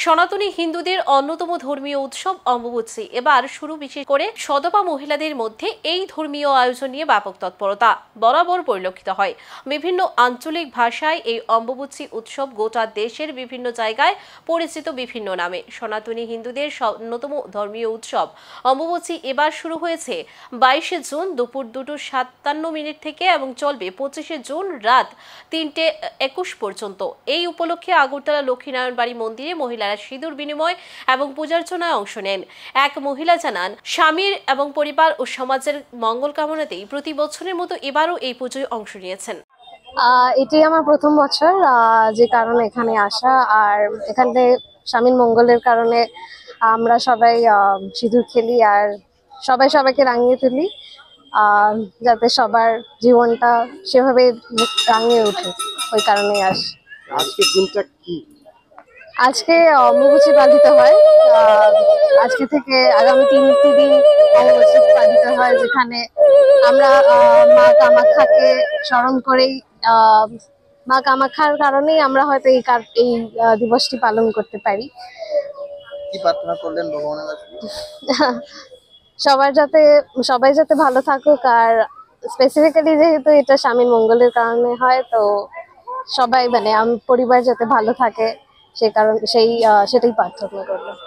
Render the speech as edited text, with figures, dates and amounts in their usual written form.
সনাতনী হিন্দুদের অন্যতম ধর্মীয় উৎসব অম্বুবাচী এবার শুরু, বিশেষ করে সদপা মহিলাদের মধ্যে এই ধর্মীয় আয়োজন নিয়ে ব্যাপক তৎপরতা বরাবর পরিলক্ষিত হয়। বিভিন্ন আঞ্চলিক ভাষায় এই অম্বুবাচী উৎসব গোটা দেশের বিভিন্ন জায়গায় পরিচিত বিভিন্ন নামে। সনাতনী হিন্দুদের অন্যতম ধর্মীয় উৎসব অম্বুবাচী এবার শুরু হয়েছে 22শে জুন দুপুর 2:57 থেকে এবং চলবে 25শে জুন রাত 3:21 পর্যন্ত। এই উপলক্ষে আগরতলা লক্ষ্মীনারায়ণ বাড়ি মন্দিরে মহিলারা সিঁদুর বিনিময় এবং পূজার্চনায় অংশ নেন। এক মহিলা জানান, স্বামীর এবং পরিবার ও সমাজের মঙ্গল কামনাতেই প্রতি বছরের মতো এবারও এই পুজোয় অংশ নিয়েছেন। এটাই আমার প্রথম বছর, যে কারণে এখানে আসা। আর এখানে স্বামীর মঙ্গলের কারণে আমরা সবাই সিঁদুর খেলি আর সবাই সবাইকে রাঙিয়ে তুলি, যাতে সবার জীবনটা সেভাবে রাঙিয়ে ওঠে। ওই কারণেই আসি। আজকের দিনটা কি? আজকে অম্বুবাচী পালিত হয়। আজকে থেকে আগামী 3টি দিন অম্বুবাচী পালিত হয়, যেখানে আমরা মা কামাখ্যাকে স্মরণ করেই, মা কামাখ্যার কারণেই আমরা হয়তো এই দিবসটি পালন করতে পারি। কি প্রার্থনা করলেন ভগবানের কাছে? সবাই যাতে ভালো থাকুক, আর স্পেসিফিক্যালি যেহেতু এটা স্বামীর মঙ্গলের কারণে হয়, তো সবাই পরিবার যাতে ভালো থাকে সেটাই প্রার্থনা করলাম।